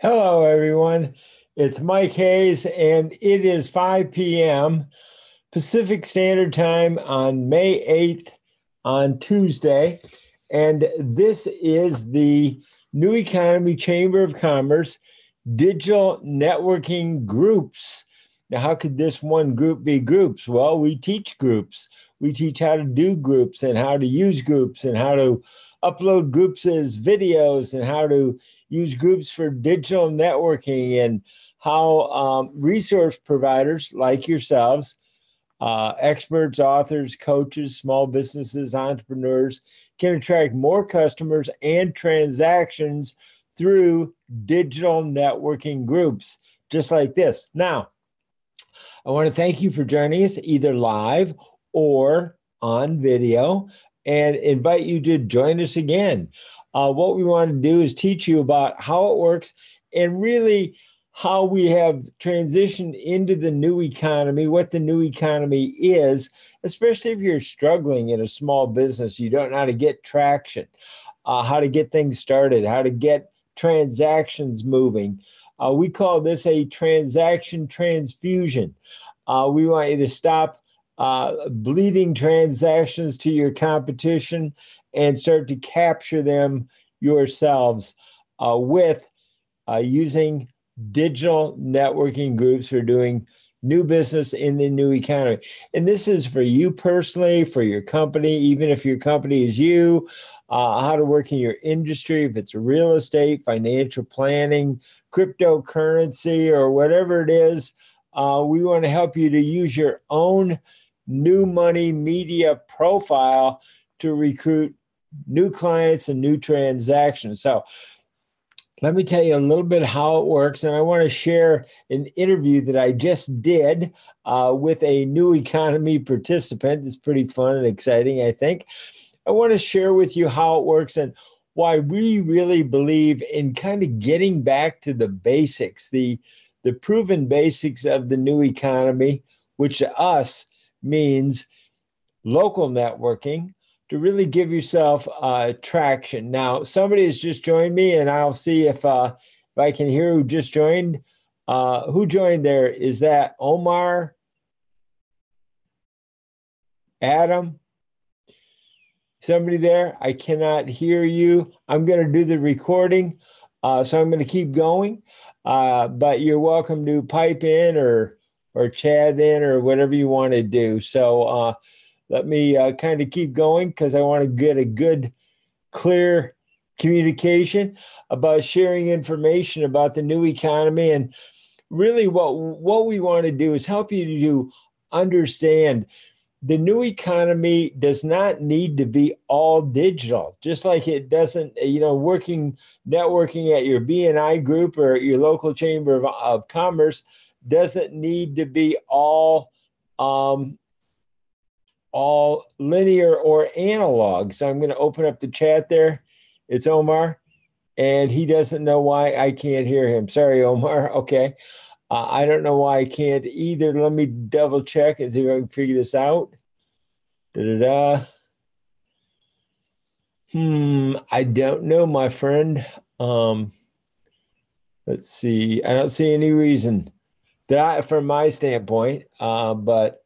Hello, everyone. It's Mike Hayes, and it is 5 p.m. Pacific Standard Time on May 8th on Tuesday. And this is the New Economy Chamber of Commerce Digital Networking Groups. Now, how could this one group be groups? Well, we teach groups. We teach how to do groups and how to use groups and how to upload groups as videos and how to use groups for digital networking and how resource providers like yourselves, experts, authors, coaches, small businesses, entrepreneurs can attract more customers and transactions through digital networking groups, just like this. Now, I want to thank you for joining us either live or on video and invite you to join us again. What we want to do is teach you about how it works and really how we have transitioned into the new economy, what the new economy is, especially if you're struggling in a small business, you don't know how to get traction, how to get things started, how to get transactions moving. We call this a transaction transfusion. We want you to stop bleeding transactions to your competition and start to capture them yourselves with using digital networking groups for doing new business in the new economy. And this is for you personally, for your company, even if your company is you, how to work in your industry, if it's real estate, financial planning, cryptocurrency, or whatever it is. We want to help you to use your own new money media profile to recruit new clients and new transactions. So let me tell you a little bit how it works. And I want to share an interview that I just did with a new economy participant. It's pretty fun and exciting, I think. I want to share with you how it works and why we really believe in kind of getting back to the basics, the proven basics of the new economy, which to us means local networking, to really give yourself traction. Now, somebody has just joined me, and I'll see if I can hear who just joined. Who joined there? Is that Omar? Adam? Somebody there? I cannot hear you. I'm going to do the recording, so I'm going to keep going. But you're welcome to pipe in or chat in or whatever you want to do. So let me kind of keep going because I want to get a good, clear communication about sharing information about the new economy. And really what we want to do is help you to understand the new economy does not need to be all digital, just like it doesn't, networking at your BNI group or your local chamber of commerce doesn't need to be all linear or analog. So I'm going to open up the chat there. It's Omar, and he doesn't know why I can't hear him. Sorry, Omar. Okay. I don't know why I can't either. Let me double check and see if I can figure this out. I don't know, my friend. Let's see. I don't see any reason that from my standpoint, but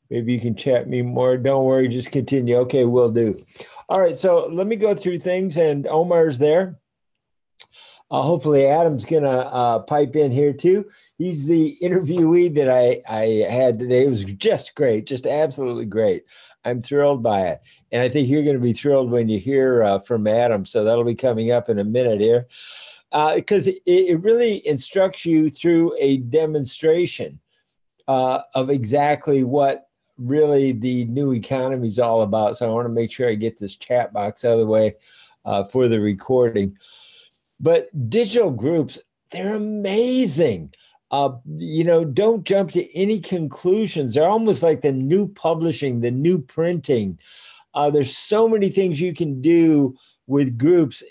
maybe you can chat me more. Don't worry, just continue. Okay, will do. All right, so let me go through things, and Omar's there. Hopefully Adam's going to pipe in here too. He's the interviewee that I had today. It was just great, just absolutely great. I'm thrilled by it. And I think you're going to be thrilled when you hear from Adam. So that'll be coming up in a minute here. Because it really instructs you through a demonstration of exactly what really the new economy is all about. So I want to make sure I get this chat box out of the way for the recording. But digital groups, they're amazing. Don't jump to any conclusions. They're almost like the new publishing, the new printing. There's so many things you can do with groups.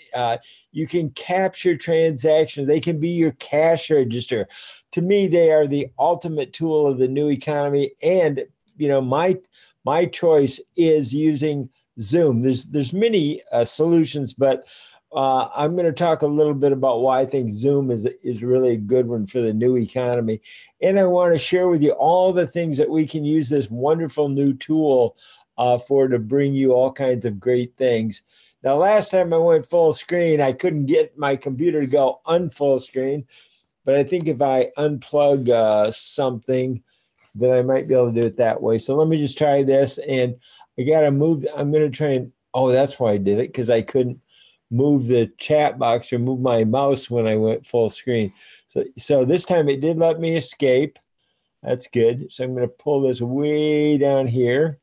You can capture transactions. They can be your cash register. To me, they are the ultimate tool of the new economy. And, my choice is using Zoom. There's many solutions, but I'm going to talk a little bit about why I think Zoom is really a good one for the new economy. And I want to share with you all the things that we can use this wonderful new tool for to bring you all kinds of great things. Now, last time I went full screen, I couldn't get my computer to go unfull screen. But I think if I unplug something, then I might be able to do it that way. So let me just try this. And I got to move. I'm going to try and, oh, that's why I did it, because I couldn't move the chat box or move my mouse when I went full screen. So this time it did let me escape. That's good. So I'm going to pull this way down here,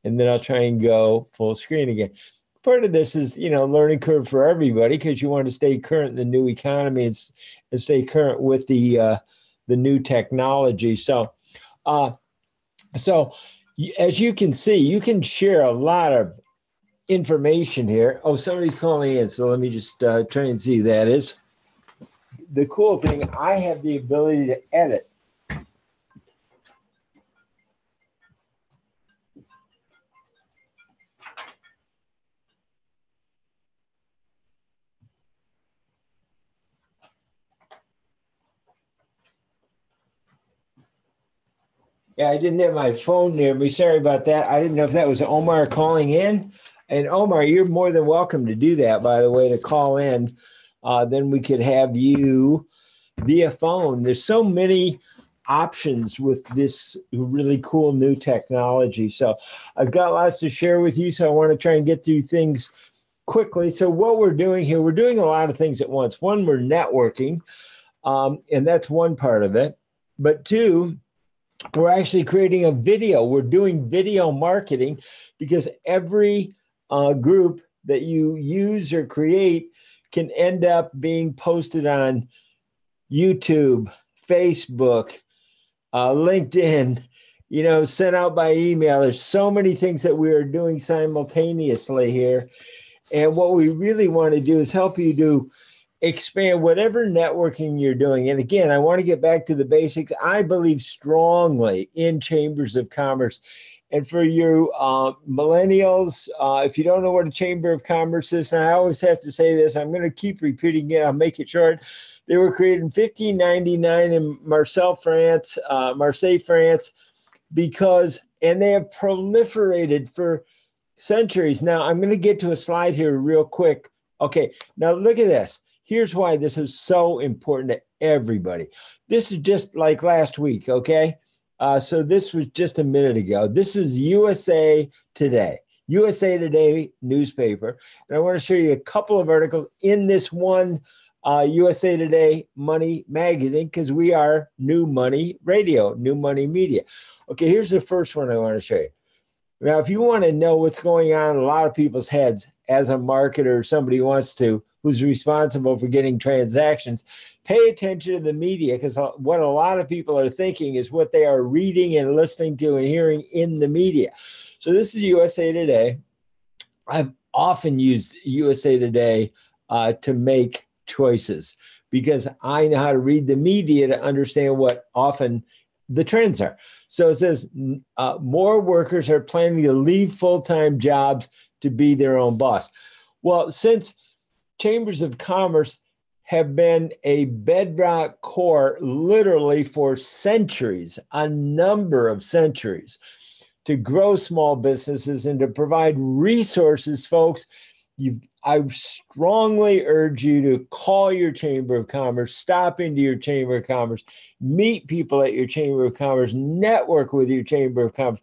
and then I'll try and go full screen again. Part of this is, learning curve for everybody, because you want to stay current in the new economy and stay current with the new technology. So as you can see, you can share a lot of information here. Oh, somebody's calling in. So let me just try and see who that is. The cool thing, I have the ability to edit. Yeah, I didn't have my phone near me. Sorry about that. I didn't know if that was Omar calling in. And Omar, you're more than welcome to do that, by the way, to call in. Then we could have you via phone. There's so many options with this really cool new technology. So I've got lots to share with you. So I want to try and get through things quickly. So what we're doing here, we're doing a lot of things at once. One, we're networking, and that's one part of it. But two, we're actually creating a video. We're doing video marketing, because every group that you use or create can end up being posted on YouTube, Facebook, LinkedIn, sent out by email. There's so many things that we are doing simultaneously here. And what we really want to do is help you to expand whatever networking you're doing. And again, I want to get back to the basics. I believe strongly in chambers of commerce. And for you millennials, if you don't know what a chamber of commerce is, and I always have to say this, I'm going to keep repeating it. I'll make it short. They were created in 1599 in Marseille, France, and they have proliferated for centuries. Now, I'm going to get to a slide here real quick. Okay, now look at this. Here's why this is so important to everybody. This is just like last week, okay? So this was just a minute ago. This is USA Today newspaper. And I want to show you a couple of articles in this one USA Today Money magazine, because we are New Money Radio, New Money Media. Okay, here's the first one I want to show you. Now, if you want to know what's going on in a lot of people's heads as a marketer or somebody who's responsible for getting transactions, pay attention to the media, because what a lot of people are thinking is what they are reading and listening to and hearing in the media. So this is USA Today. I've often used USA Today to make choices, because I know how to read the media to understand what often the trends are. So it says more workers are planning to leave full-time jobs to be their own boss. Well, since chambers of commerce have been a bedrock core literally for centuries, a number of centuries, to grow small businesses and to provide resources, folks, I strongly urge you to call your Chamber of Commerce, stop into your Chamber of Commerce, meet people at your Chamber of Commerce, network with your Chamber of Commerce.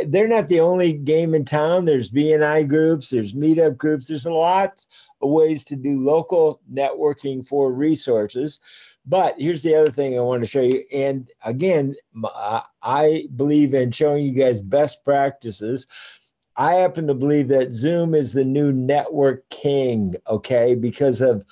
They're not the only game in town. There's BNI groups, there's meetup groups, there's lots of ways to do local networking for resources. But here's the other thing I want to show you. And again, I believe in showing you guys best practices. I happen to believe that Zoom is the new network king, okay, because of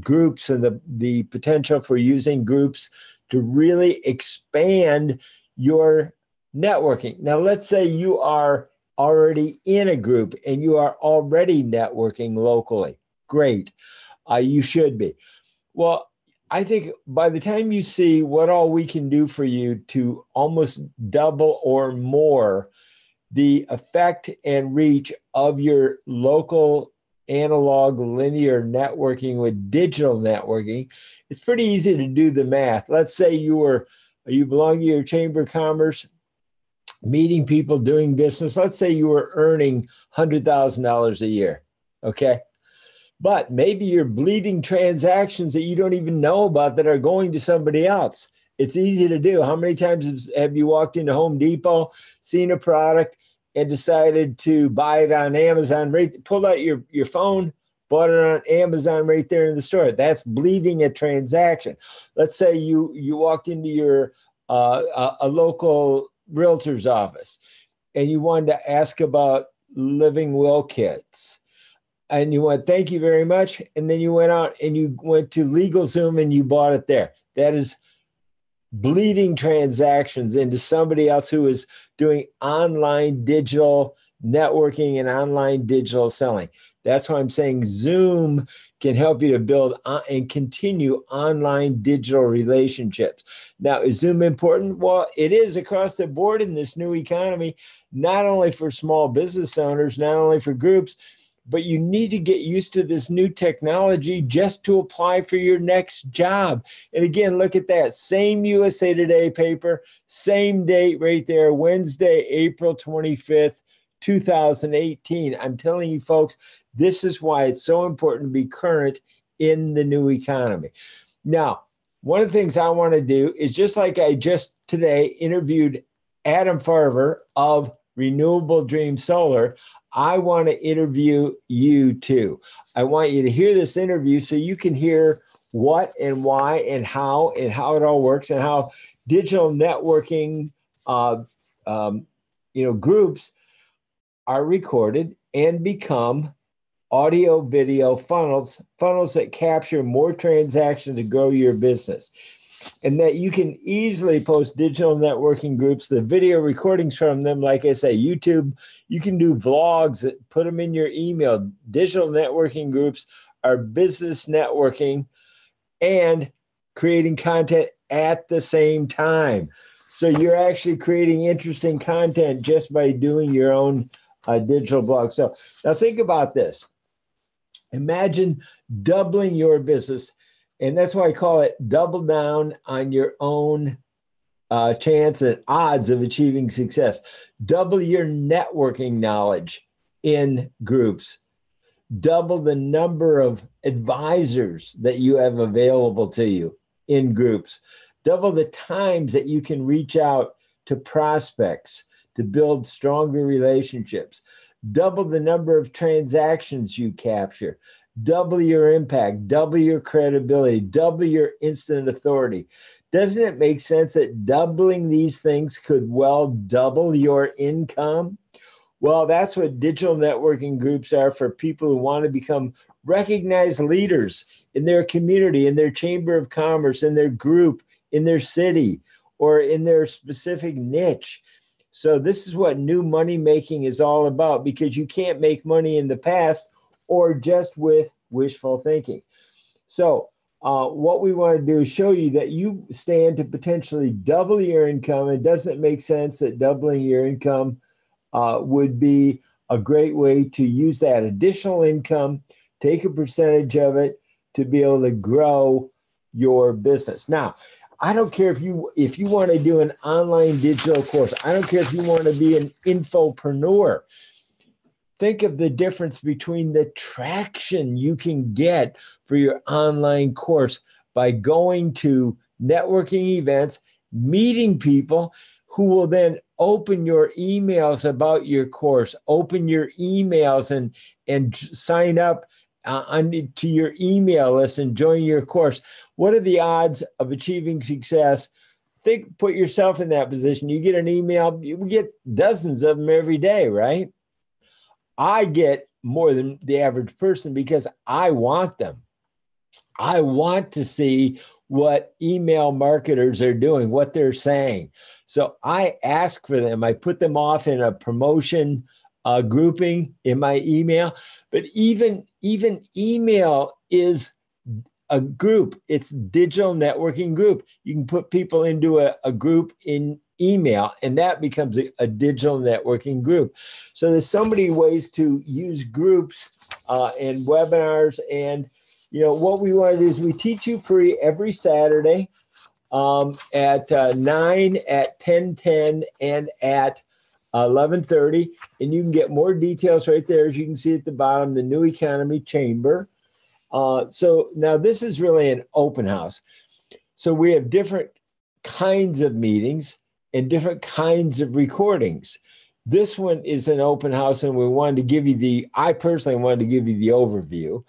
groups and the potential for using groups to really expand your networking. Now, let's say you are already in a group and you are already networking locally. Great. You should be. Well, I think by the time you see what all we can do for you to almost double or more the effect and reach of your local analog linear networking with digital networking, it's pretty easy to do the math. Let's say you belong to your chamber of commerce, meeting people, doing business. Let's say you were earning $100,000 a year. Okay. But maybe you're bleeding transactions that you don't even know about that are going to somebody else. It's easy to do. How many times have you walked into Home Depot, seen a product, and decided to buy it on Amazon, pulled out your phone, bought it on Amazon right there in the store? That's bleeding a transaction. Let's say you walked into your a local realtor's office and you wanted to ask about living will kits. And you went, thank you very much. And then you went out and you went to LegalZoom and you bought it there. That is bleeding transactions into somebody else who is doing online digital networking and online digital selling. That's why I'm saying Zoom can help you to build and continue online digital relationships. Now, is Zoom important? Well, it is across the board in this new economy, not only for small business owners, not only for groups, but you need to get used to this new technology just to apply for your next job. And again, look at that. Same USA Today paper, same date right there, Wednesday, April 25th, 2018. I'm telling you, folks, this is why it's so important to be current in the new economy. Now, one of the things I want to do is, just like I just today interviewed Adam Farver of Renewable Dream Solar, I want to interview you too. I want you to hear this interview so you can hear what and why and how it all works, and how digital networking groups are recorded and become audio video funnels that capture more transactions to grow your business. And that you can easily post digital networking groups, the video recordings from them, like I say, YouTube. You can do vlogs, put them in your email. Digital networking groups are business networking and creating content at the same time. So you're actually creating interesting content just by doing your own digital blog. So now think about this. Imagine doubling your business. And that's why I call it double down on your own chance and odds of achieving success. Double your networking knowledge in groups. Double the number of advisors that you have available to you in groups. Double the times that you can reach out to prospects to build stronger relationships. Double the number of transactions you capture. Double your impact, double your credibility, double your instant authority. Doesn't it make sense that doubling these things could well double your income? Well, that's what digital networking groups are for people who want to become recognized leaders in their community, in their chamber of commerce, in their group, in their city, or in their specific niche. So this is what new money making is all about, because you can't make money in the past or just with wishful thinking. So what we want to do is show you that you stand to potentially double your income. It doesn't make sense that doubling your income would be a great way to use that additional income, take a percentage of it to be able to grow your business. Now, I don't care if you want to do an online digital course. I don't care if you want to be an infopreneur. Think of the difference between the traction you can get for your online course by going to networking events, meeting people who will then open your emails about your course, open your emails and sign up to your email list and join your course. What are the odds of achieving success? Put yourself in that position. You get an email, you get dozens of them every day, right? I get more than the average person because I want them. I want to see what email marketers are doing, what they're saying. So I ask for them. I put them off in a promotion grouping in my email. But even email is a group. It's digital networking group. You can put people into a group in email, and that becomes a digital networking group. So there's so many ways to use groups and webinars. And, what we want to do is we teach you free every Saturday at 9, at 10:10, and at 11:30. And you can get more details right there, as you can see at the bottom, the New Economy Chamber. So now this is really an open house. So we have different kinds of meetings and different kinds of recordings. This one is an open house, and I personally wanted to give you the overview.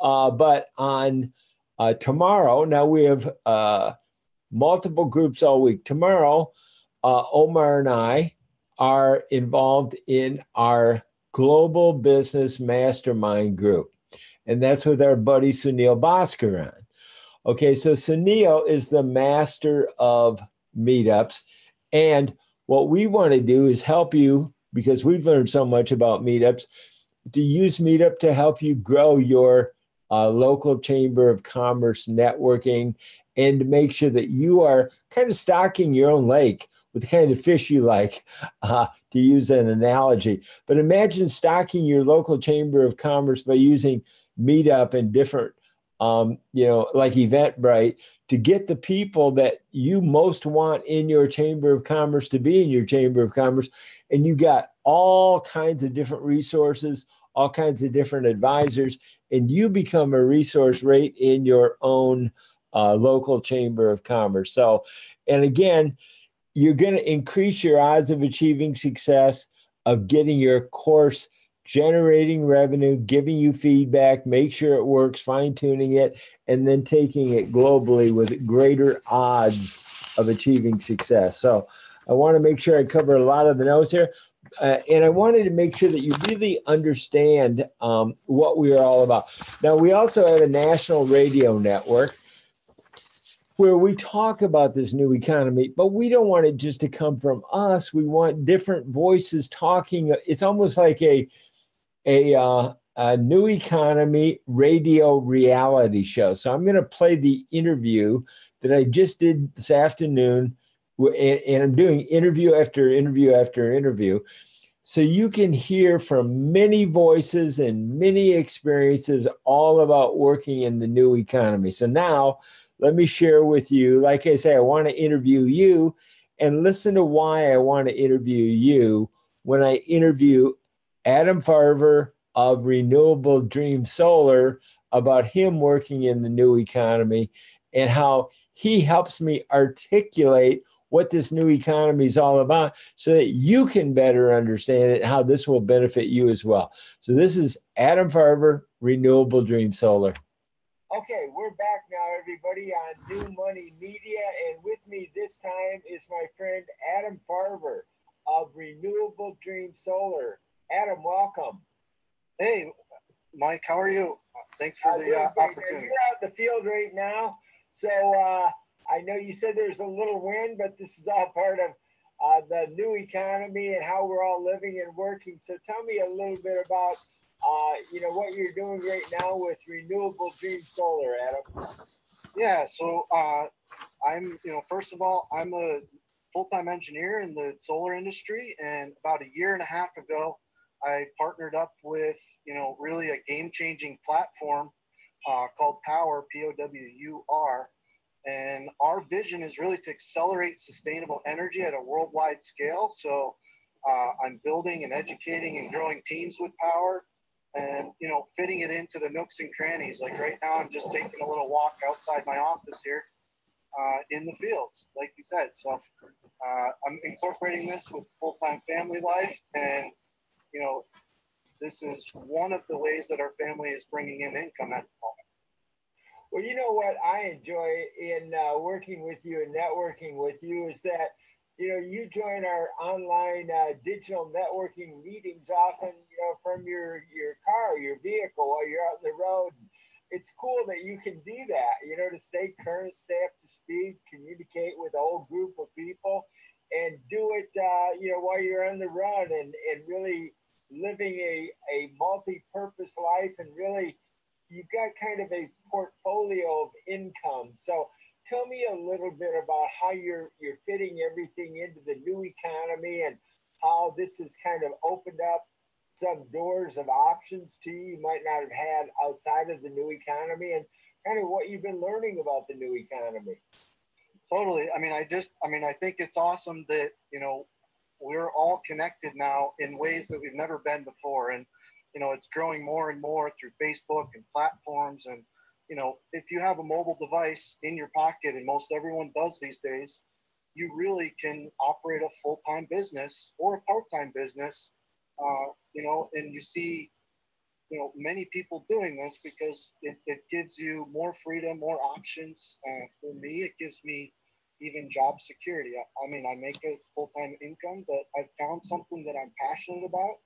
But on tomorrow, now we have multiple groups all week. Tomorrow, Omar and I are involved in our Global Business Mastermind group. And that's with our buddy Sunil Bhaskaran. Okay, so Sunil is the master of meetups. And what we want to do is help you, because we've learned so much about meetups, to use Meetup to help you grow your local Chamber of Commerce networking, and to make sure that you are kind of stocking your own lake with the kind of fish you like, to use an analogy. But imagine stocking your local Chamber of Commerce by using Meetup and different, like Eventbrite, to get the people that you most want in your Chamber of Commerce to be in your Chamber of Commerce. And you got all kinds of different resources, all kinds of different advisors, and you become a resource right in your own local Chamber of Commerce. So, and again, you're going to increase your odds of achieving success, of getting your course generating revenue, giving you feedback, make sure it works, fine-tuning it, and then taking it globally with greater odds of achieving success. So I want to make sure I cover a lot of the notes here. And I wanted to make sure that you really understand what we are all about. Now, we also have a national radio network where we talk about this new economy, but we don't want it just to come from us. We want different voices talking. It's almost like a new economy radio reality show. So I'm going to play the interview that I just did this afternoon, and I'm doing interview after interview after interview. So you can hear from many voices and many experiences all about working in the new economy. So now let me share with you, like I say, I want to interview you, and listen to why I want to interview you when I interview Adam Farver of Renewable Dream Solar about him working in the new economy and how he helps me articulate what this new economy is all about so that you can better understand it and how this will benefit you as well. So this is Adam Farver, Renewable Dream Solar. Okay, we're back now, everybody, on New Money Media, and with me this time is my friend Adam Farver of Renewable Dream Solar. Adam, welcome. Hey, Mike, how are you? Thanks for the opportunity. You're out in the field right now, so I know you said there's a little wind, but this is all part of the new economy and how we're all living and working. So tell me a little bit about what you're doing right now with Renewable Dream Solar, Adam. Yeah, so I'm, first of all, I'm a full-time engineer in the solar industry, and about a year and a half ago, I partnered up with, really a game-changing platform called Power, P-O-W-U-R, and our vision is really to accelerate sustainable energy at a worldwide scale. So I'm building and educating and growing teams with Power, and fitting it into the nooks and crannies. Like right now, I'm just taking a little walk outside my office here in the fields, like you said. So I'm incorporating this with full-time family life, and this is one of the ways that our family is bringing in income at the moment. Well, you know what I enjoy in working with you and networking with you is that you join our online digital networking meetings often, from your car, your vehicle, while you're out on the road. It's cool that you can do that, to stay current, stay up to speed, communicate with a whole group of people, and do it, while you're on the run, and really living a multi-purpose life, and really you've got kind of a portfolio of income. So tell me a little bit about how you're fitting everything into the new economy, and how this has kind of opened up some doors of options to you might not have had outside of the new economy, and kind of what you've been learning about the new economy. Totally. I mean, I think it's awesome that, we're all connected now in ways that we've never been before. And, it's growing more and more through Facebook and platforms. And, if you have a mobile device in your pocket, and most everyone does these days, you really can operate a full-time business or a part-time business, and you see, many people doing this because it gives you more freedom, more options. For me, it gives me even job security. I mean, I make a full-time income, but I've found something that I'm passionate about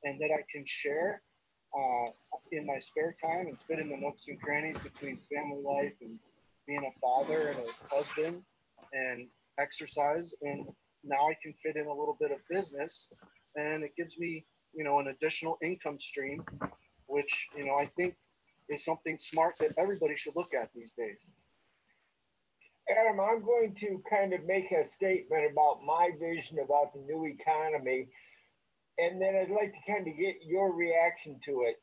and that I can share in my spare time and fit in the nooks and crannies between family life and being a father and a husband and exercise. And now I can fit in a little bit of business, and it gives me, an additional income stream, which, I think is something smart that everybody should look at these days. Adam, I'm going to kind of make a statement about my vision about the new economy, and then I'd like to kind of get your reaction to it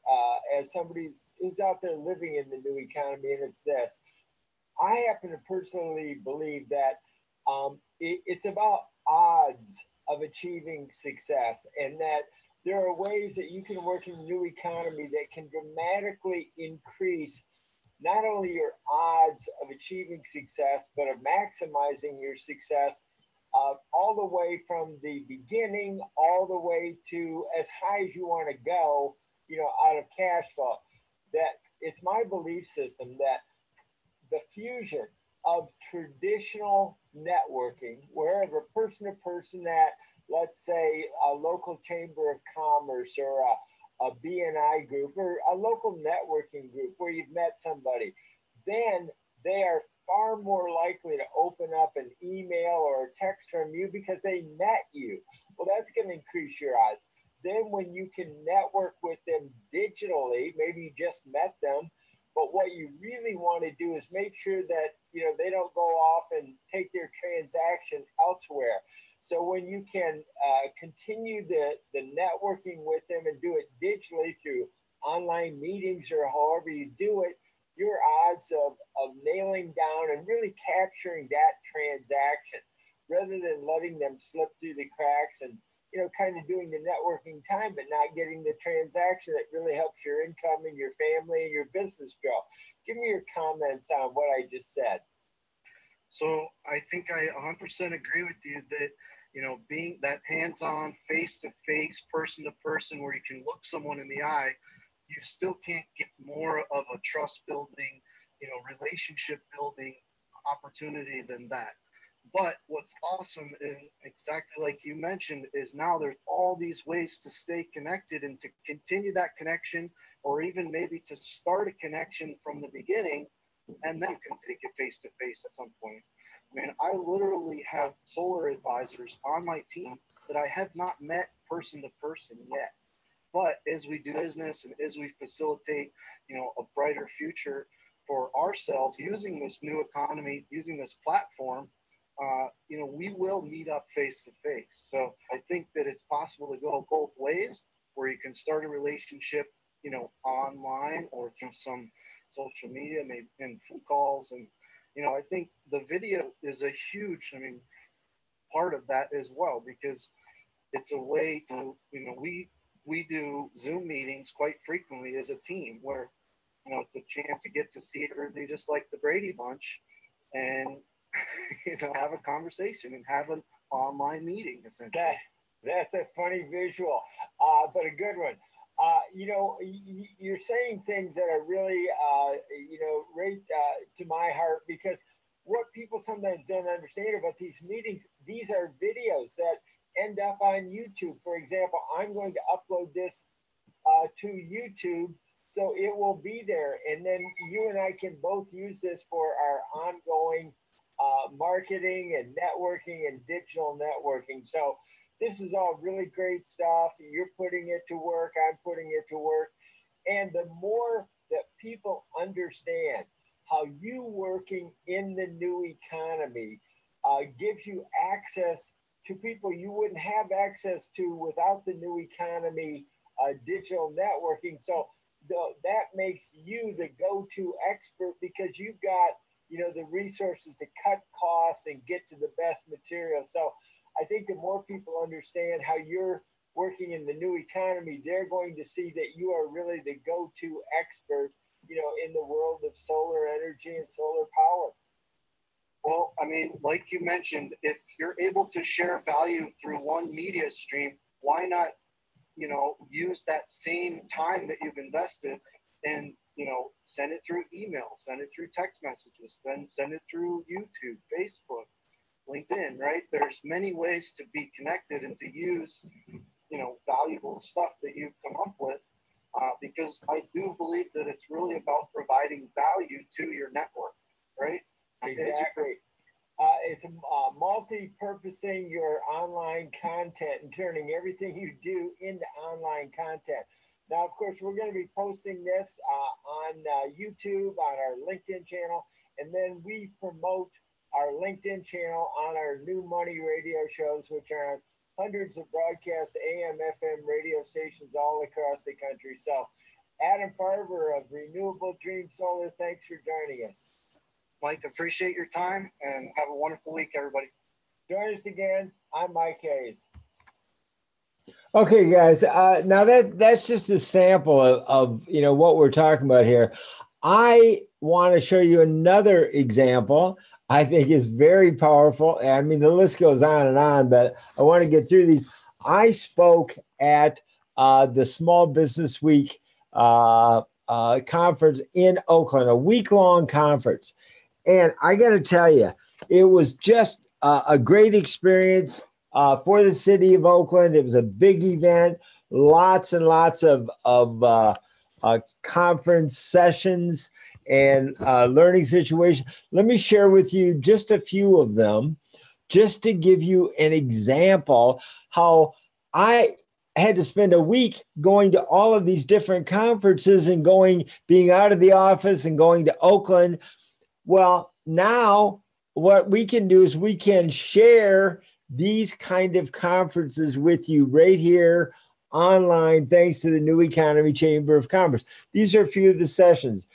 as somebody who's out there living in the new economy, and it's this. I happen to personally believe that it's about odds of achieving success, and that there are ways that you can work in the new economy that can dramatically increase not only your odds of achieving success, but of maximizing your success all the way from the beginning, all the way to as high as you want to go, out of cash flow. That it's my belief system that the fusion of traditional networking, wherever person to person at, let's say, a local chamber of commerce or a BNI group or a local networking group where you've met somebody, then they are far more likely to open up an email or a text from you because they met you. Well, that's going to increase your odds. Then when you can network with them digitally, maybe you just met them, but what you really want to do is make sure that, they don't go off and take their transaction elsewhere. So when you can continue the networking with them and do it digitally through online meetings or however you do it, your odds of nailing down and really capturing that transaction rather than letting them slip through the cracks and, kind of doing the networking time, but not getting the transaction that really helps your income and your family and your business grow. Give me your comments on what I just said. So I think I 100% agree with you that, being that hands-on, face-to-face, person-to-person, where you can look someone in the eye, you still can't get more of a trust-building, relationship-building opportunity than that. But what's awesome, and exactly like you mentioned, is now there's all these ways to stay connected and to continue that connection, or even maybe to start a connection from the beginning, and then can take it face-to-face at some point. I mean, I literally have solar advisors on my team that I have not met person to person yet. But as we do business and as we facilitate, a brighter future for ourselves using this new economy, using this platform, we will meet up face to face. So I think that it's possible to go both ways, where you can start a relationship, online or through some social media, maybe in phone calls. And, I think the video is a huge, part of that as well, because it's a way to, we do Zoom meetings quite frequently as a team where, it's a chance to get to see everybody just like the Brady Bunch and, have a conversation and have an online meeting, essentially. That's a funny visual, but a good one. You're saying things that are really, right to my heart, because what people sometimes don't understand about these meetings, these are videos that end up on YouTube. For example, I'm going to upload this to YouTube, so it will be there. And then you and I can both use this for our ongoing marketing and networking and digital networking. So this is all really great stuff. You're putting it to work. I'm putting it to work. And the more that people understand how you working in the new economy gives you access to people you wouldn't have access to without the new economy digital networking. So that makes you the go-to expert because you've got, the resources to cut costs and get to the best material. So I think the more people understand how you're working in the new economy, they're going to see that you are really the go-to expert, in the world of solar energy and solar power. Well, I mean, like you mentioned, if you're able to share value through one media stream, why not, use that same time that you've invested and, send it through email, send it through text messages, then send it through YouTube, Facebook, LinkedIn, right? There's many ways to be connected and to use, valuable stuff that you've come up with, because I do believe that it's really about providing value to your network, right? Exactly. It's multi-purposing your online content and turning everything you do into online content. Now, of course, we're going to be posting this on YouTube, on our LinkedIn channel, and then we promote our LinkedIn channel on our New Money radio shows, which are on hundreds of broadcast AM, FM radio stations all across the country. So, Adam Farver of Renewable Dream Solar, thanks for joining us. Mike, appreciate your time and have a wonderful week, everybody. Join us again. I'm Mike Hayes. Okay, guys. Now that's just a sample of what we're talking about here. I want to show you another example. I think is very powerful. I mean, the list goes on, but I want to get through these. I spoke at the Small Business Week conference in Oakland, a week-long conference. And I got to tell you, it was just a great experience for the city of Oakland. It was a big event, lots and lots of conference sessions and learning situations. Let me share with you just a few of them, just to give you an example how I had to spend a week going to all of these different conferences and being out of the office and going to Oakland. Well, now what we can do is we can share these kind of conferences with you right here online, thanks to the New Economy Chamber of Commerce. These are a few of the sessions.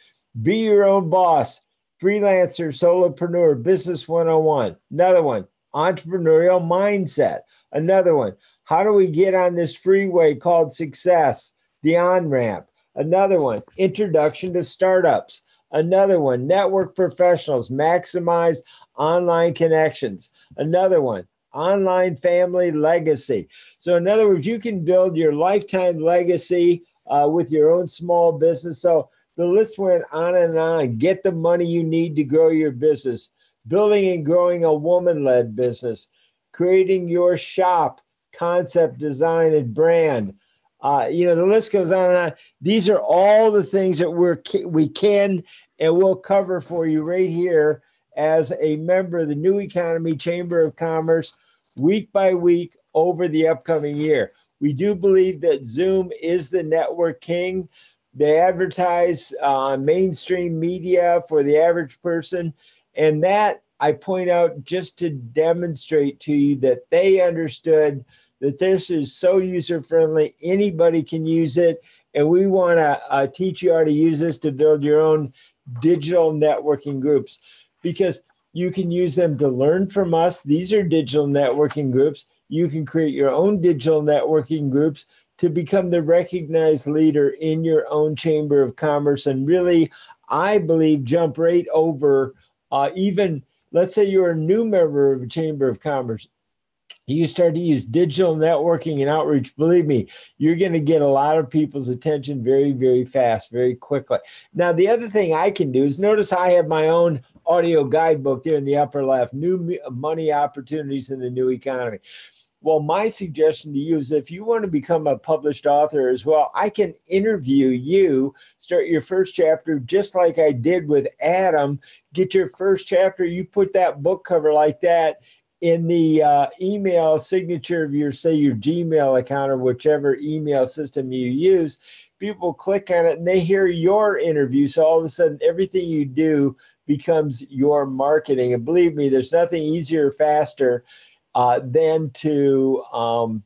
Be Your Own Boss, Freelancer, Solopreneur, Business 101. Another one, Entrepreneurial Mindset. Another one, How Do We Get on This Freeway Called Success? The On-Ramp. Another one, Introduction to Startups. Another one, Network Professionals, Maximize Online Connections. Another one, Online Family Legacy. So in other words, you can build your lifetime legacy with your own small business. So the list went on and on. Get the money you need to grow your business. Building and growing a woman-led business. Creating your shop, concept, design, and brand. The list goes on and on. These are all the things that we can and will cover for you right here as a member of the New Economy Chamber of Commerce, week by week over the upcoming year. We do believe that Zoom is the network king. They advertise on mainstream media for the average person. And that I point out just to demonstrate to you that they understood that this is so user-friendly, anybody can use it. And we want to teach you how to use this to build your own digital networking groups, because you can use them to learn from us. These are digital networking groups. You can create your own digital networking groups to become the recognized leader in your own Chamber of Commerce. And really, I believe, jump right over even, let's say you're a new member of a Chamber of Commerce. You start to use digital networking and outreach, believe me, you're going to get a lot of people's attention very, very fast, very quickly. Now, the other thing I can do is notice I have my own audio guidebook there in the upper left, New Money Opportunities in the New Economy. Well, my suggestion to you is if you want to become a published author as well, I can interview you, start your first chapter just like I did with Adam, get your first chapter, you put that book cover like that in the email signature of your Gmail account or whichever email system you use. People click on it and they hear your interview. So all of a sudden, everything you do becomes your marketing. And believe me, there's nothing easier or faster than to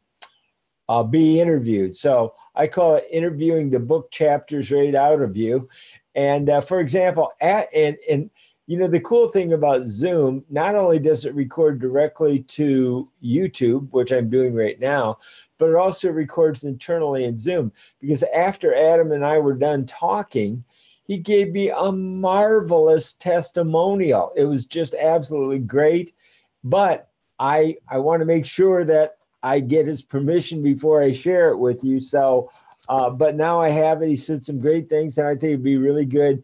be interviewed. So I call it interviewing the book chapters right out of you. And for example, the cool thing about Zoom, not only does it record directly to YouTube, which I'm doing right now, but it also records internally in Zoom. Because after Adam and I were done talking, he gave me a marvelous testimonial. It was just absolutely great. But I want to make sure that I get his permission before I share it with you. So, but now I have it. He said some great things, and I think it'd be really good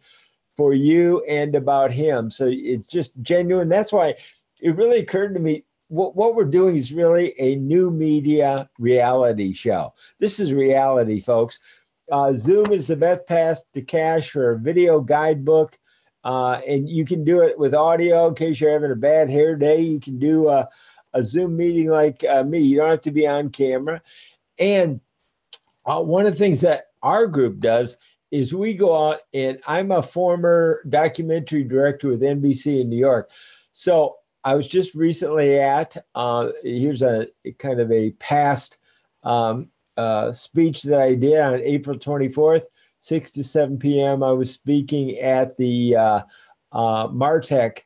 for you and about him. So it's just genuine. That's why it really occurred to me, what we're doing is really a new media reality show. This is reality, folks. Zoom is the best path to cash for a video guidebook. And you can do it with audio in case you're having a bad hair day. You can do a Zoom meeting like me. You don't have to be on camera. And one of the things that our group does is we go out, and I'm a former documentary director with NBC in New York. So I was just recently at, here's a kind of a past speech that I did on April 24th, 6 to 7 p.m. I was speaking at the MarTech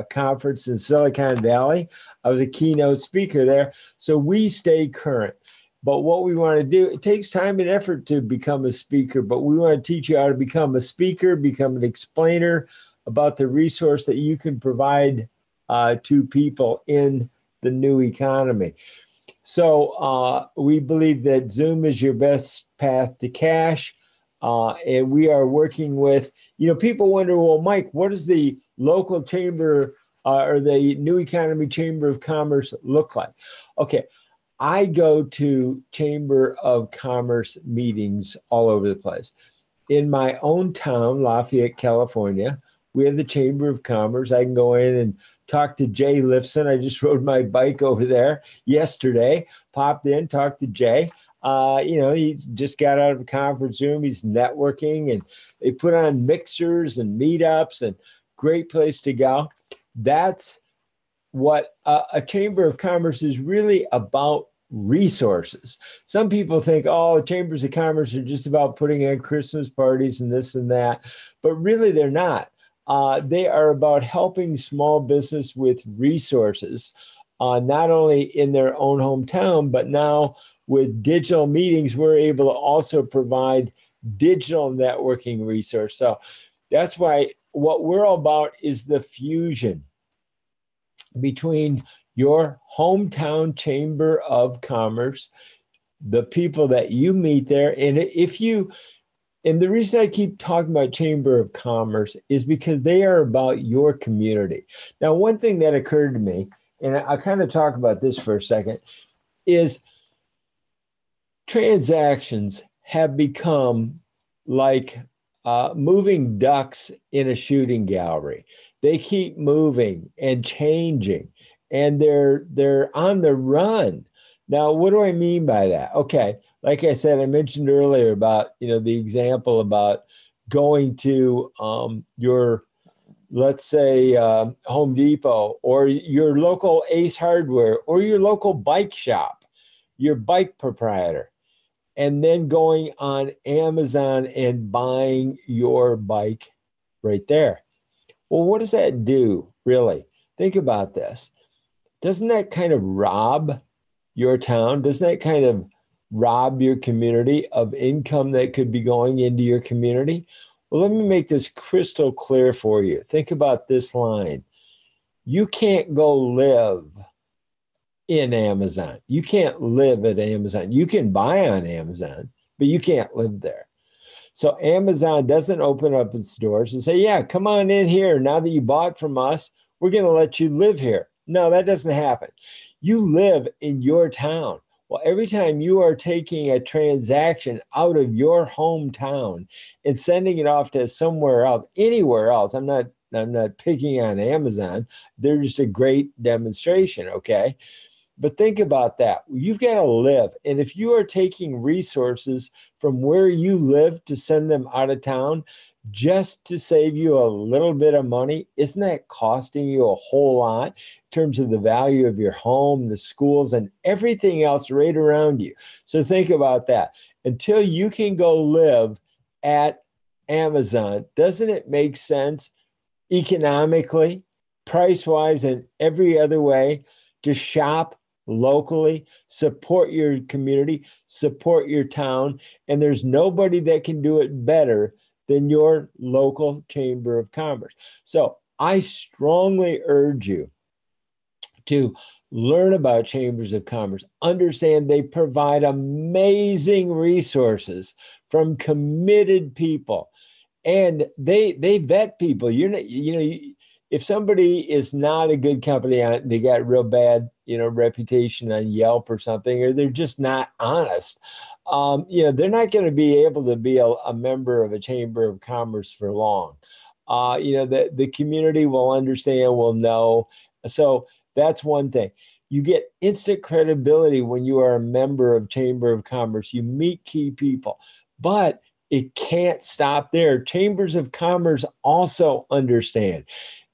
conference in Silicon Valley. I was a keynote speaker there. So we stay current. But what we want to do, it takes time and effort to become a speaker, but we want to teach you how to become a speaker, become an explainer about the resource that you can provide to people in the new economy. So we believe that Zoom is your best path to cash. And we are working with, people wonder, well, Mike, what does the local chamber or the New Economy Chamber of Commerce look like? Okay. I go to Chamber of Commerce meetings all over the place. In my own town, Lafayette, California, we have the Chamber of Commerce. I can go in and talk to Jay Lifson. I just rode my bike over there yesterday, popped in, talked to Jay. He's just got out of a conference room. He's networking, and they put on mixers and meetups, and great place to go. That's what a Chamber of Commerce is really about: resources. Some people think, oh, chambers of commerce are just about putting on Christmas parties and this and that, but really they're not. They are about helping small business with resources, not only in their own hometown, but now with digital meetings, we're able to also provide digital networking resource. So that's why what we're all about is the fusion between your hometown Chamber of Commerce, the people that you meet there. And the reason I keep talking about Chamber of Commerce is because they are about your community. Now, one thing that occurred to me, and I'll kind of talk about this for a second, is transactions have become like moving ducks in a shooting gallery. They keep moving and changing, and they're on the run. Now, what do I mean by that? Okay, like I said, I mentioned earlier about the example about going to your, let's say, Home Depot or your local Ace Hardware or your local bike shop, your bike proprietor, and then going on Amazon and buying your bike right there. Well, what does that do, really? Think about this. Doesn't that kind of rob your town? Doesn't that kind of rob your community of income that could be going into your community? Well, let me make this crystal clear for you. Think about this line. You can't go live in Amazon. You can't live at Amazon. You can buy on Amazon, but you can't live there. So Amazon doesn't open up its doors and say, yeah, come on in here. Now that you bought from us, we're going to let you live here. No, that doesn't happen. You live in your town. Well, every time you are taking a transaction out of your hometown and sending it off to somewhere else, anywhere else, I'm not picking on Amazon. They're just a great demonstration, okay? But think about that. You've got to live. And if you are taking resources from where you live to send them out of town just to save you a little bit of money, isn't that costing you a whole lot in terms of the value of your home, the schools, and everything else right around you? So think about that. until you can go live at Amazon, doesn't it make sense economically, price-wise, and every other way to shop locally, support your community, support your town, and there's nobody that can do it better than your local chamber of commerce. So I strongly urge you to learn about chambers of commerce, understand they provide amazing resources from committed people, and they vet people. You're not, if somebody is not a good company, they got real bad, reputation on Yelp or something, or they're just not honest. They're not going to be able to be a member of a chamber of commerce for long. The community will understand, will know. So that's one thing. You get instant credibility when you are a member of Chamber of Commerce. You meet key people, but it can't stop there. Chambers of Commerce also understand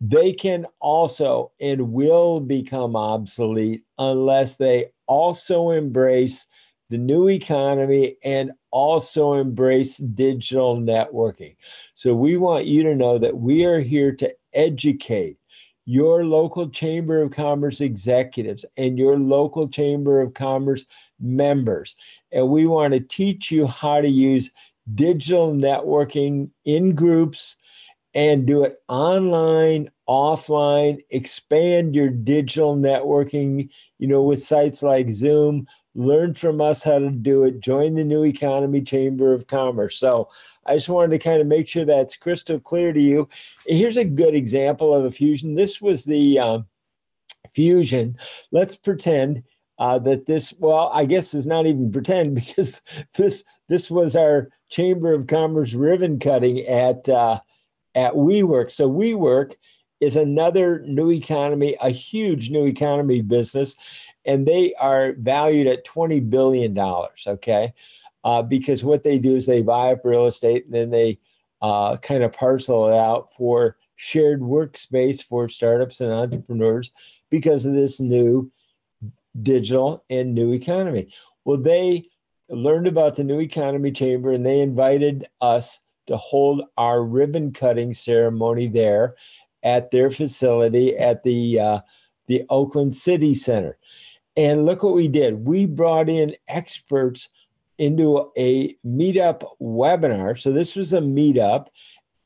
they can also and will become obsolete unless they also embrace the new economy and also embrace digital networking. So we want you to know that we are here to educate your local Chamber of Commerce executives and your local Chamber of Commerce members. And we want to teach you how to use digital networking in groups and do it online, offline, expand your digital networking, with sites like Zoom. Learn from us how to do it. Join the New Economy Chamber of Commerce. So I just wanted to kind of make sure that's crystal clear to you. Here's a good example of a fusion. This was the fusion. Let's pretend that this, well, I guess is not even pretend, because this was our Chamber of Commerce ribbon cutting at WeWork. So WeWork is another new economy, a huge new economy business, and they are valued at $20 billion, okay? Because what they do is they buy up real estate and then they kind of parcel it out for shared workspace for startups and entrepreneurs because of this new digital and new economy. Well, they learned about the New Economy Chamber and they invited us to hold our ribbon cutting ceremony there at their facility at the Oakland City Center. And look what we did. We brought in experts into a meetup webinar. So this was a meetup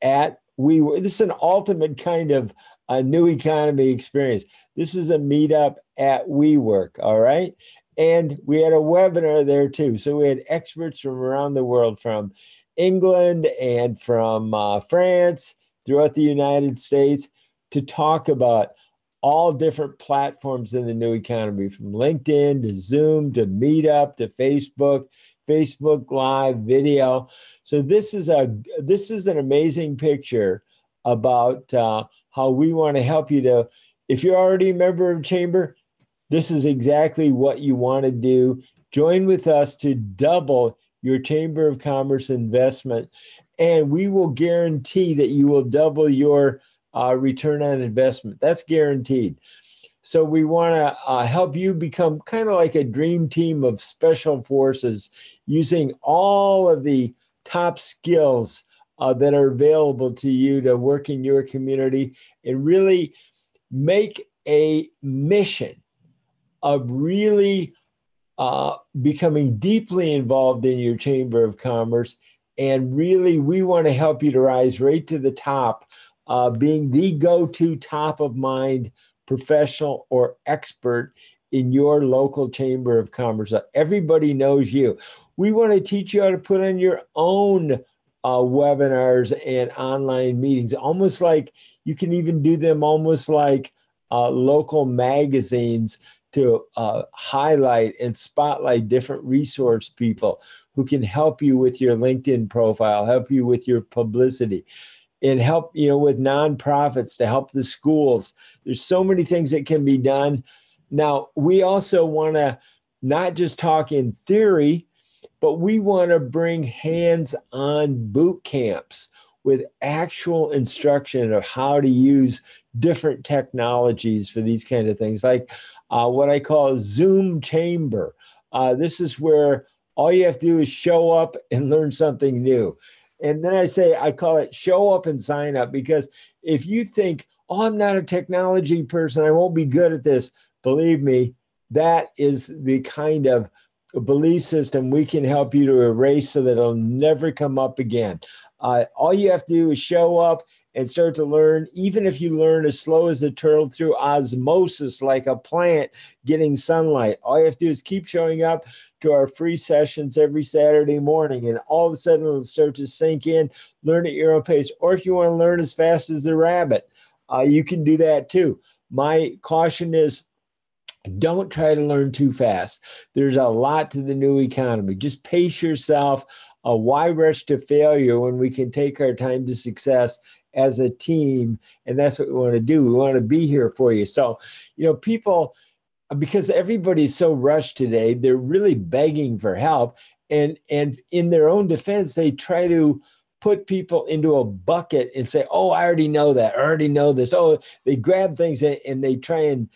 at WeWork. This is an ultimate kind of a new economy experience. This is a meetup at WeWork, all right? And we had a webinar there too. So we had experts from around the world, from England and from France, throughout the United States, to talk about all different platforms in the new economy, from LinkedIn to Zoom to Meetup to Facebook Live video. So this is an amazing picture about how we want to help you to, if you're already a member of Chamber, this is exactly what you want to do. Join with us to double your Chamber of Commerce investment, and we will guarantee that you will double your return on investment. That's guaranteed. So we want to help you become kind of like a dream team of special forces, using all of the top skills that are available to you to work in your community and really make a mission of really becoming deeply involved in your Chamber of Commerce. And really, we want to help you to rise right to the top, being the go-to top of mind professional or expert in your local Chamber of Commerce. Everybody knows you. We want to teach you how to put on your own webinars and online meetings, almost like you can even do them almost like local magazines, to highlight and spotlight different resource people who can help you with your LinkedIn profile, help you with your publicity, and help with nonprofits, to help the schools. There's so many things that can be done. Now, we also want to not just talk in theory, but we want to bring hands-on boot camps with actual instruction of how to use different technologies for these kind of things, like what I call Zoom Chamber. This is where All you have to do is show up and learn something new. And then I call it show up and sign up, because if you think, oh, I'm not a technology person, I won't be good at this, believe me, that is the kind of belief system we can help you to erase so that it'll never come up again. All you have to do is show up and start to learn. Even if you learn as slow as a turtle through osmosis, like a plant getting sunlight, all you have to do is keep showing up to our free sessions every Saturday morning, and all of a sudden it'll start to sink in. Learn at your own pace. Or if you want to learn as fast as the rabbit, you can do that too. My caution is, don't try to learn too fast. There's a lot to the new economy. Just pace yourself. Why rush to failure when we can take our time to success as a team? And that's what we want to do. We want to be here for you. So, people, because everybody's so rushed today, they're really begging for help. And in their own defense, they try to put people into a bucket and say, oh, I already know that. I already know this. Oh, they grab things and they try and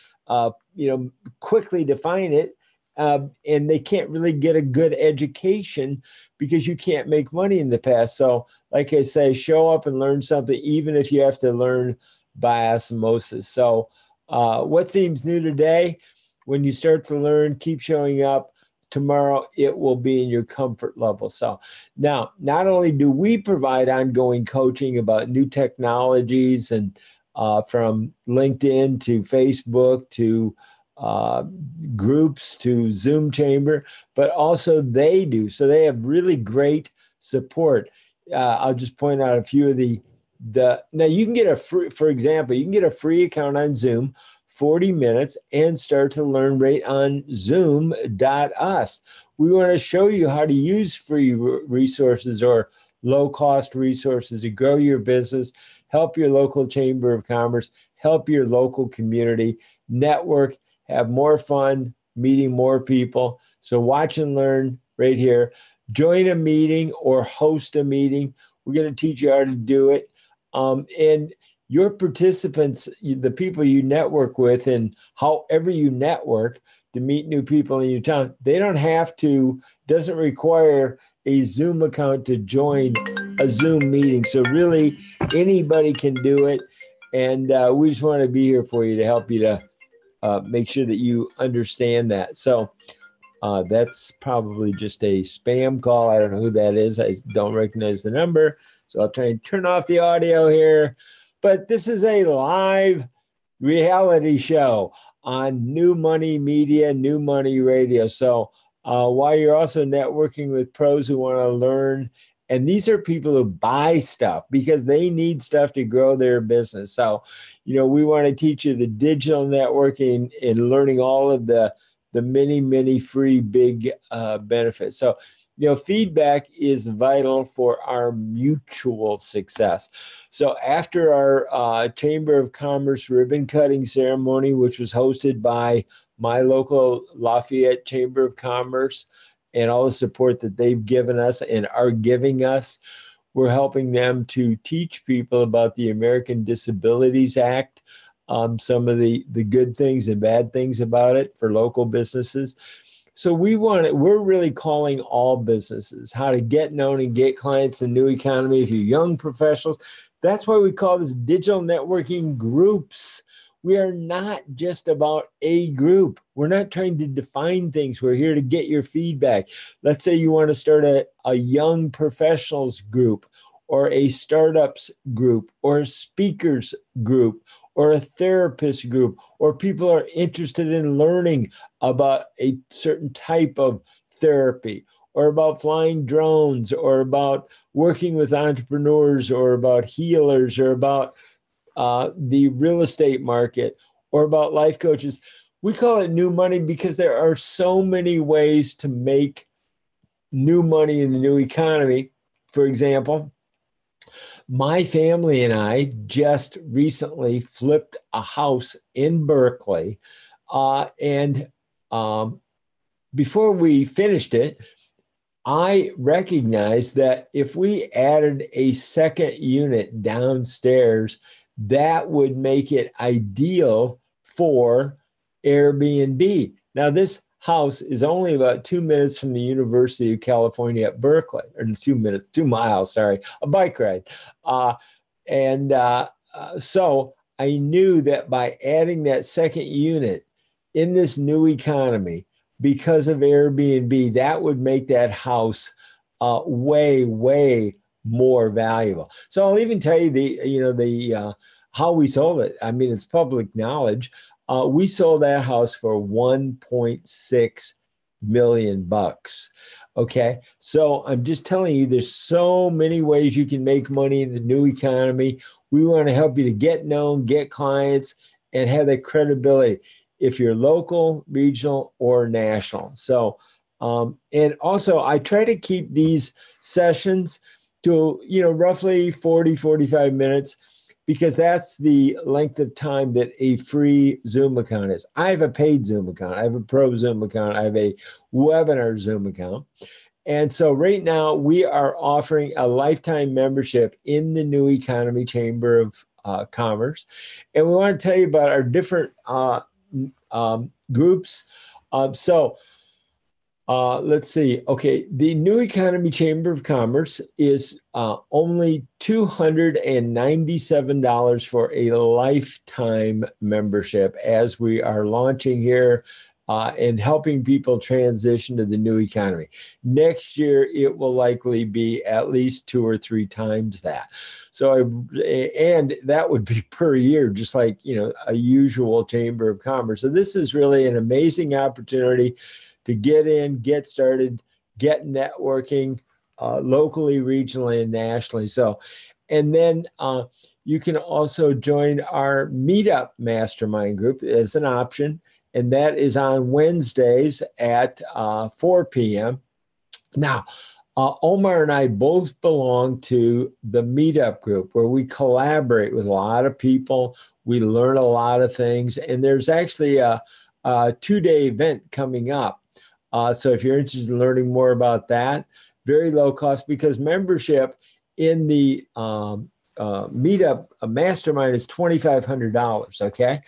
quickly define it, and they can't really get a good education because you can't make money in the past. So, like I say, show up and learn something, even if you have to learn by osmosis. So, what seems new today, when you start to learn, keep showing up. Tomorrow, it will be in your comfort level. So now, not only do we provide ongoing coaching about new technologies and from LinkedIn to Facebook to groups to Zoom Chamber, but also they do. So they have really great support. I'll just point out a few of the now you can get a free, for example, you can get a free account on Zoom, 40 minutes, and start to learn right on zoom.us. We want to show you how to use free resources or low-cost resources to grow your business, help your local chamber of commerce, help your local community, network, have more fun, meeting more people. So watch and learn right here. Join a meeting or host a meeting. We're going to teach you how to do it. And your participants, the people you network with, and however you network to meet new people in your town, they don't have to, doesn't require a Zoom account to join a Zoom meeting. So really, anybody can do it. And we just want to be here for you to help you to make sure that you understand that. So that's probably just a spam call. I don't know who that is. I don't recognize the number. So I'll try and turn off the audio here. But this is a live reality show on New Money Media, New Money Radio. So while you're also networking with pros who want to learn, and these are people who buy stuff because they need stuff to grow their business. So, we want to teach you the digital networking and learning all of the many free big benefits. So, feedback is vital for our mutual success. So after our Chamber of Commerce ribbon cutting ceremony, which was hosted by my local Lafayette Chamber of Commerce, and all the support that they've given us and are giving us, we're helping them to teach people about the American Disabilities Act, some of the good things and bad things about it for local businesses. So we're really calling all businesses how to get known and get clients in the new economy. If you're young professionals, that's why we call this digital networking groups. We are not just about a group. We're not trying to define things. We're here to get your feedback. Let's say you want to start a young professionals group, or a startups group, or a speakers group, or a therapist group, or people are interested in learning about a certain type of therapy, or about flying drones, or about working with entrepreneurs, or about healers, or about the real estate market, or about life coaches. We call it new money because there are so many ways to make new money in the new economy. For example, my family and I just recently flipped a house in Berkeley. And before we finished it, I recognized that if we added a second unit downstairs, that would make it ideal for Airbnb. Now, this house is only about 2 minutes from the University of California at Berkeley, or 2 minutes, 2 miles, sorry, a bike ride. So I knew that by adding that second unit in this new economy, because of Airbnb, that would make that house way, way more valuable. So I'll even tell you the how we sold it. I mean, it's public knowledge. We sold that house for $1.6 million. Okay. So I'm just telling you, there's so many ways you can make money in the new economy. We want to help you to get known, get clients, and have that credibility if you're local, regional, or national. So, and also I try to keep these sessions to, roughly 40, 45 minutes, because that's the length of time that a free Zoom account is. I have a paid Zoom account. I have a pro Zoom account. I have a webinar Zoom account. And so right now we are offering a lifetime membership in the New Economy Chamber of Commerce. And we want to tell you about our different groups. Let's see. Okay, the New Economy Chamber of Commerce is only $297 for a lifetime membership, as we are launching here and helping people transition to the new economy. Next year, it will likely be at least 2 or 3 times that. And that would be per year, just like, a usual Chamber of Commerce. So this is really an amazing opportunity to get in, get started, get networking locally, regionally, and nationally. So, and then you can also join our Meetup Mastermind group as an option. And that is on Wednesdays at 4 p.m. Now, Omar and I both belong to the Meetup group, where we collaborate with a lot of people. We learn a lot of things. And there's actually a 2-day event coming up. So if you're interested in learning more about that, very low cost, because membership in the Meetup Mastermind is $2,500. Okay.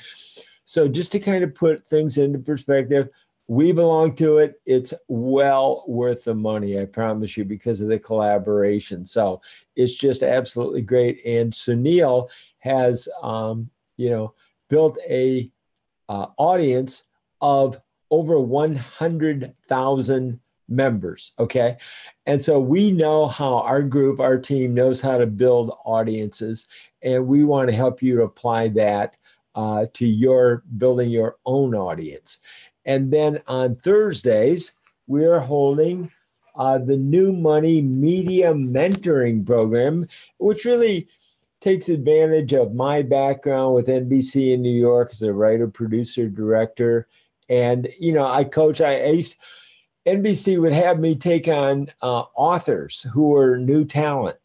So just to kind of put things into perspective, we belong to it. It's well worth the money, I promise you, because of the collaboration. So it's just absolutely great. And Sunil has, built a audience of over 100,000 members. Okay. And so we know how our group, our team knows how to build audiences, and we want to help you to apply that to your building your own audience. And then on Thursdays, we're holding the New Money Media Mentoring Program, which really takes advantage of my background with NBC in New York as a writer, producer, director. And, I coach, NBC would have me take on authors who were new talent.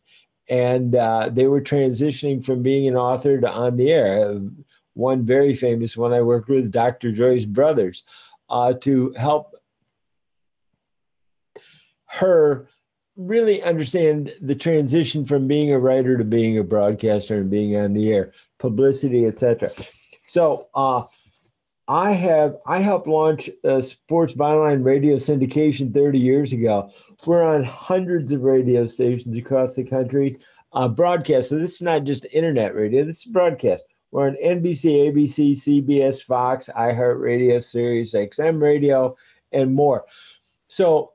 And they were transitioning from being an author to on the air. One very famous one I worked with, Dr. Joyce Brothers, to help her really understand the transition from being a writer to being a broadcaster and being on the air, publicity, etc. So I helped launch Sports Byline radio syndication 30 years ago. We're on hundreds of radio stations across the country, broadcast. So this is not just internet radio, this is broadcast. We're on NBC, ABC, CBS, Fox, iHeartRadio, Sirius XM Radio, and more. So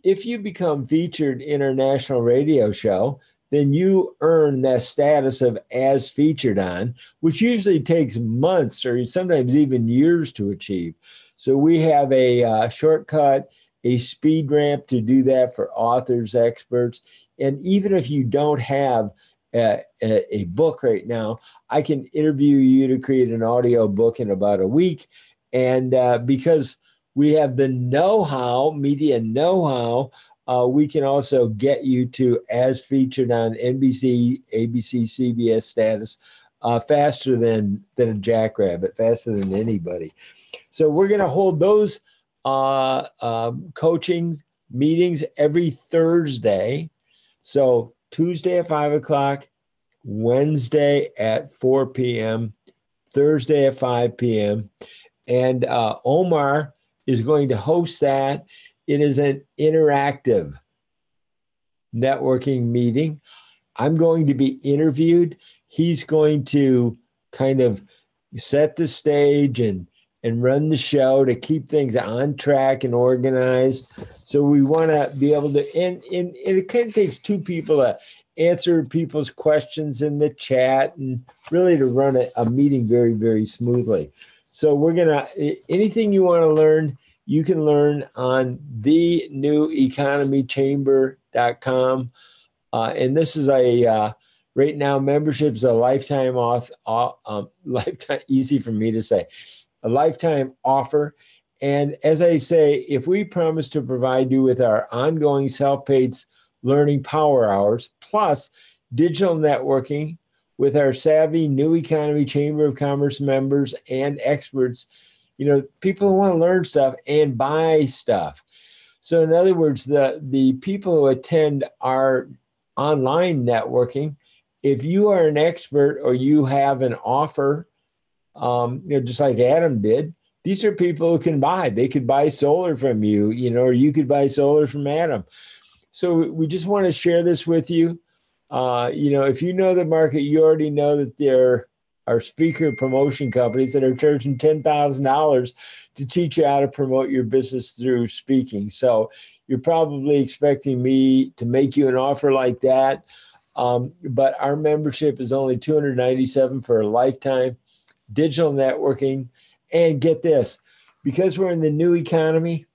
if you become featured in our national radio show, then you earn that status of as featured on, which usually takes months or sometimes even years to achieve. So we have a shortcut, a speed ramp to do that for authors, experts. And even if you don't have a book right now, I can interview you to create an audio book in about a week. And because we have the know-how, media know-how, we can also get you to as featured on NBC, ABC, CBS status faster than a jackrabbit, faster than anybody. So we're going to hold those coaching meetings every Thursday. So Tuesday at 5 o'clock, Wednesday at 4 p.m., Thursday at 5 p.m. And Omar is going to host that. It is an interactive networking meeting. I'm going to be interviewed. He's going to kind of set the stage and run the show to keep things on track and organized. So we want to be able to, and it kind of takes two people to answer people's questions in the chat and really to run a meeting very, very smoothly. So we're going to, anything you want to learn, you can learn on theneweconomychamber.com. And this is right now, membership's a lifetime lifetime, easy for me to say, a lifetime offer. And as I say, if we promise to provide you with our ongoing self-paid learning power hours, plus digital networking with our savvy New Economy Chamber of Commerce members and experts, people who want to learn stuff and buy stuff. So in other words, the people who attend our online networking, if you are an expert or you have an offer, just like Adam did, these are people who can buy. They could buy solar from you, or you could buy solar from Adam. So we just want to share this with you. If you know the market, you already know that there are speaker promotion companies that are charging $10,000 to teach you how to promote your business through speaking. So you're probably expecting me to make you an offer like that. But our membership is only $297 for a lifetime, digital networking. And get this, because we're in the new economy,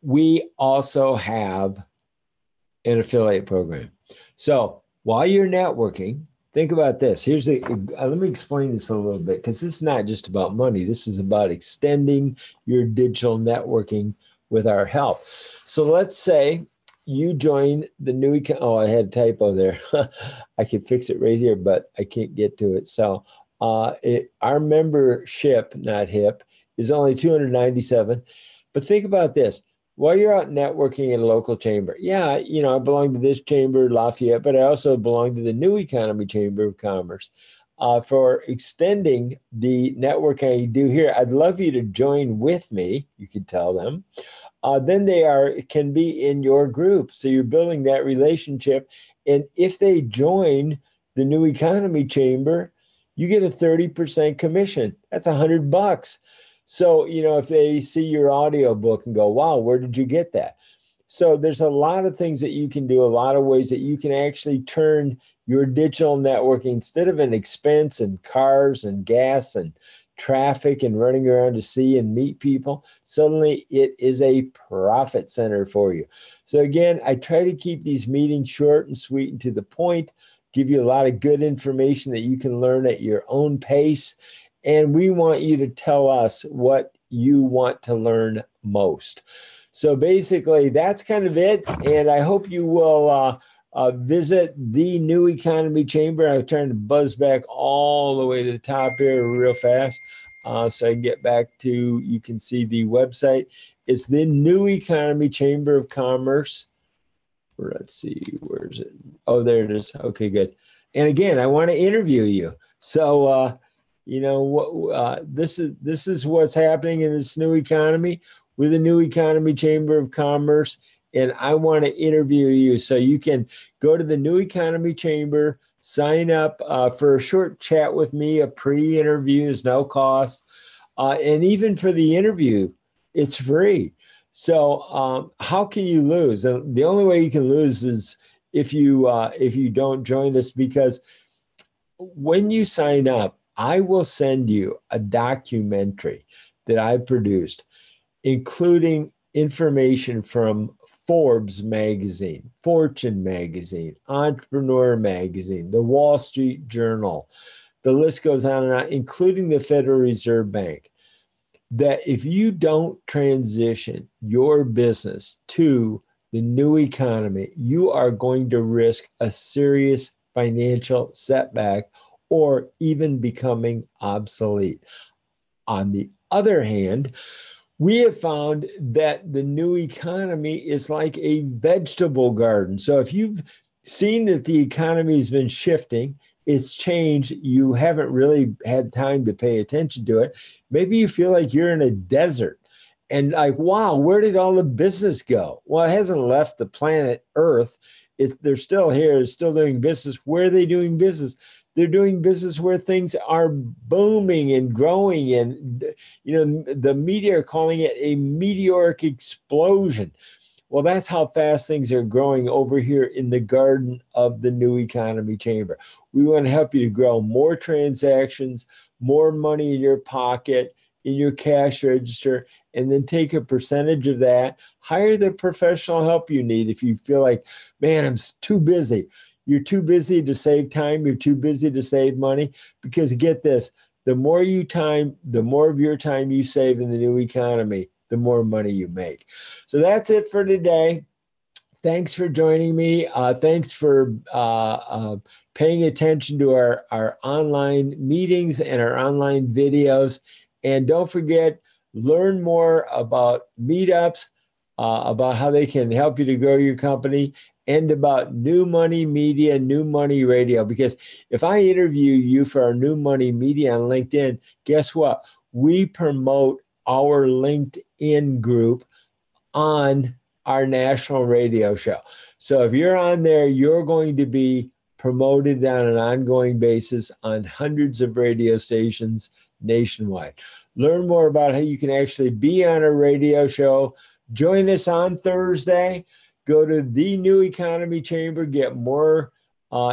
we also have an affiliate program. So while you're networking, think about this. Let me explain this a little bit, because this is not just about money. This is about extending your digital networking with our help. So let's say you join the new, I had a typo there. I could fix it right here, but I can't get to it. So our membership, not HIP, is only $297. But think about this. While you're out networking in a local chamber, I belong to this chamber, Lafayette, but I also belong to the New Economy Chamber of Commerce. For extending the network I do here, I'd love you to join with me. You can tell them. Then can be in your group. So you're building that relationship. And if they join the New Economy Chamber, you get a 30% commission. That's $100. So, if they see your audio book and go, wow, where did you get that? So there's a lot of things that you can do, a lot of ways that you can actually turn your digital networking, instead of an expense and cars and gas and traffic and running around to see and meet people, suddenly it is a profit center for you. So again, I try to keep these meetings short and sweet and to the point, give you a lot of good information that you can learn at your own pace. And we want you to tell us what you want to learn most. So basically, that's kind of it. And I hope you will visit the New Economy Chamber. I'm trying to buzz back all the way to the top here real fast so I can get back to, you can see the website. It's the New Economy Chamber of Commerce. Let's see, where is it? Oh, there it is. Okay, good. And again, I want to interview you. So, this is what's happening in this new economy with the New Economy Chamber of Commerce. And I want to interview you. So you can go to the New Economy Chamber, sign up for a short chat with me. A pre-interview is no cost. And even for the interview, it's free. So how can you lose? And the only way you can lose is if you don't join us, because when you sign up, I will send you a documentary that I produced, including information from Forbes magazine, Fortune magazine, Entrepreneur magazine, the Wall Street Journal. The list goes on and on, including the Federal Reserve Bank, that if you don't transition your business to the new economy, you are going to risk a serious financial setback or even becoming obsolete. On the other hand, we have found that the new economy is like a vegetable garden. So if you've seen that the economy has been shifting. It's changed. You haven't really had time to pay attention to it. Maybe you feel like you're in a desert and like, wow, where did all the business go? Well, it hasn't left the planet Earth. They're still here, still doing business. Where are they doing business? They're doing business where things are booming and growing. And, the media are calling it a meteoric explosion. Well, that's how fast things are growing over here in the garden of the New Economy Chamber. We want to help you to grow more transactions, more money in your pocket, in your cash register, and then take a percentage of that. Hire the professional help you need if you feel like, man, I'm too busy. You're too busy to save time. You're too busy to save money. Because get this, the more of your time you save in the new economy, the more money you make. So that's it for today. Thanks for joining me. Thanks for paying attention to our online meetings and our online videos. And don't forget, learn more about meetups, about how they can help you to grow your company, and about New Money Media, New Money Radio. Because if I interview you for our New Money Media on LinkedIn, guess what? We promote our LinkedIn group on our national radio show. So if you're on there, you're going to be promoted on an ongoing basis on hundreds of radio stations nationwide. Learn more about how you can actually be on a radio show. Join us on Thursday. Go to the New Economy Chamber, get more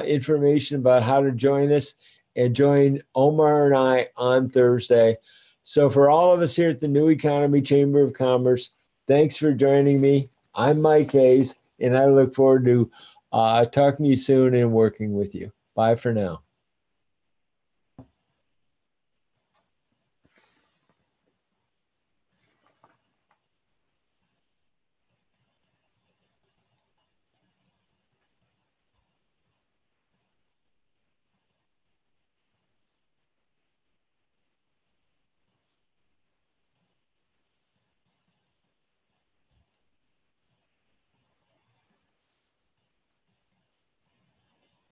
information about how to join us, and join Omar and I on Thursday. So for all of us here at the New Economy Chamber of Commerce, thanks for joining me. I'm Mike Hayes, and I look forward to talking to you soon and working with you. Bye for now.